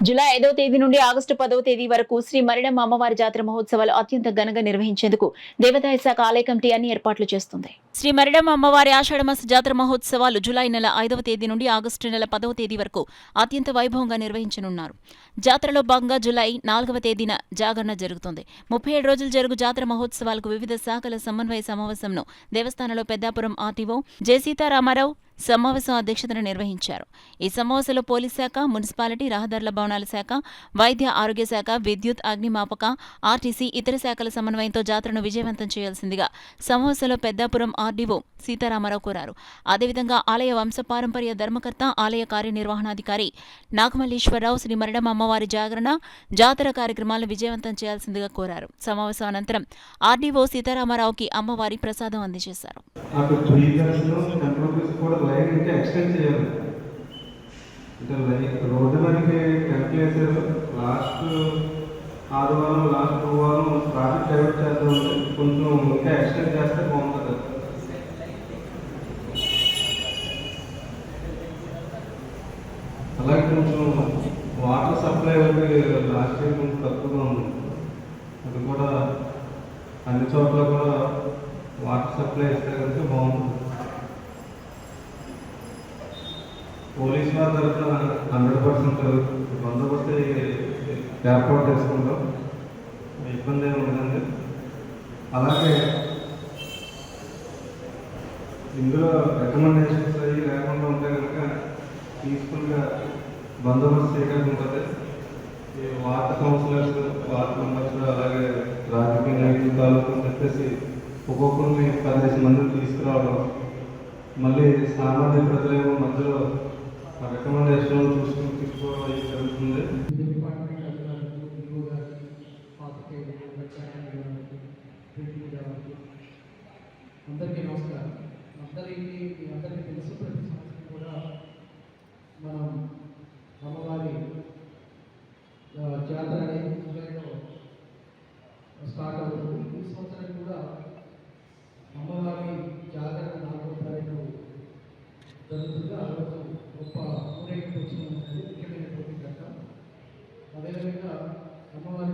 July 5వ తేదీ నుండి ఆగస్టు 10వ తేదీ వరకు శ్రీ మరిడమ్మ అమ్మవారి జాతర మహోత్సవాలు అత్యంత ఘనంగా నిర్వహించేందుకు దేవాదాయ శాఖ ఆలయ కమిటీ అన్ని ఏర్పాట్లు చేస్తుంది. శ్రీ మరిడమ్మ అమ్మవారి ఆషాఢమాస జాతర మహోత్సవాలు జూలై నెల 5వ తేదీ నుండి ఆగస్టు నెల 10వ తేదీ వరకు అత్యంత వైభవంగా నిర్వహించనున్నారు. జాతరలో భాగంగా జూలై 4వ తేదీన జాగరణ జరుగుతుంది. 37 రోజులు జరుగు జాతర మహోత్సవాలకు వివిధ శాఖల సమన్వయ సమావేశంను దేవస్థానంలో పెద్దాపురం ఆర్టీఓ జె సీతారామారావు సమావేశం అధ్యక్షతన నిర్వహించారు. ఈ సమావేశంలో పోలీస్ శాఖ, మున్సిపాలిటీ, రహదారుల భవనాల శాఖ, వైద్య ఆరోగ్య శాఖ, విద్యుత్, అగ్నిమాపక, ఆర్టీసీ, ఇతర శాఖల సమన్వయంతో జాతరను విజయవంతం చేయాల్సిందిగా సమావేశంలో పెద్దాపురం ఆర్డీఓ సీతారామారావు కోరారు. అదేవిధంగా ఆలయ వంశపారంపర్య ధర్మకర్త, ఆలయ కార్యనిర్వహణాధికారి నాగమల్లీశ్వరరావు శ్రీ మరిడమ్మ అమ్మవారి జాతర కార్యక్రమాలను విజయవంతం చేయాల్సిందిగా కోరారు. సమావేశం అనంతరం ఆర్డీఓ సీతారామారావుకి అమ్మవారి ప్రసాదం అందజేశారు. లైన్ ఇంకా ఎక్స్టెండ్ చేయాలి. అంటే రోడ్డు మనకి టెంపుల్ వేసారు. లాస్ట్ 6 వారం, లాస్ట్ 2 వారం ట్రాఫిక్ డైవర్ట్ చేద్దాం. కొంచెం ఇంకా ఎక్స్టెండ్ చేస్తే బాగుంటుంది. అలాగే కొంచెం వాటర్ సప్లై ఒకటి లాస్ట్ ఇయర్ కొంచెం తక్కువగా ఉంది. అది కూడా అన్ని చోట్ల కూడా వాటర్ సప్లై ఇస్తే కనుక బాగుంటుంది. పోలీస్ వారి తరఫున 100% బందోబస్తు ఏర్పాటు చేసుకుంటాం. ఇబ్బంది ఏమి ఉండదండి. అలాగే ఇందులో రికమెండేషన్స్ అవి లేకుండా ఉంటే కనుక పీస్ఫుల్గా బందోబస్తు చేయడానికి ఉంటుంది. ఈ వార్డ్ కౌన్సిలర్స్, వార్డ్ మెంబర్స్, అలాగే రాజకీయ నాయకులు తాలూకు అని చెప్పేసి ఒక్కొక్కరిని 15 మందిని తీసుకురావడం, మళ్ళీ సామాన్య ప్రజలేమో మధ్యలో రికమెండేషన్ చూసుకుని తీసుకోవడం జరుగుతుంది. అందరికీ నమస్కారం. అందరికీ తెలుసు, ప్రతి సంవత్సరం కూడా మనం అమ్మవారి జాతర అనేది జూలైలో స్టార్ట్ అవుతుంది. ఈ సంవత్సరం కూడా అమ్మవారి జాతర 4వ తారీఖు జరుగుతుంది. ఆ రోజు గొప్ప ఊరేగింపు వచ్చిన ముఖ్యమైనటువంటి ఘట్టం. అదేవిధంగా అమ్మవారి